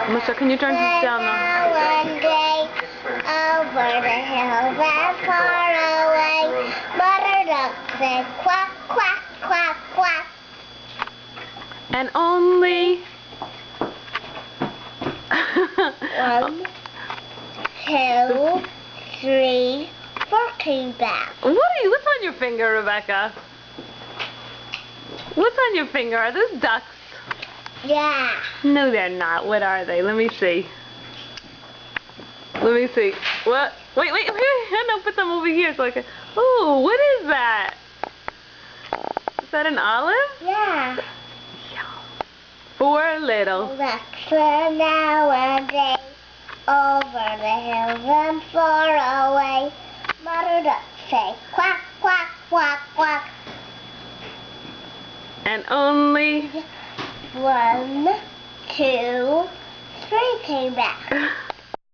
Mister, can you turn this down now? One day, over the hills and far away, Mother Duck said quack, quack, quack, quack. And only... 1, 2, 3, 4 came back. What's on your finger, Rebecca? What's on your finger? Are those ducks? Yeah. No, they're not. What are they? Let me see. Let me see. What? Wait. No, put them over here so I can... Oh, what is that? Is that an olive? Yeah. 4 little. Ducks were nowadays over the hills and far away. Mother Duck said quack, quack, quack, quack. And only... 1, 2, 3 came back.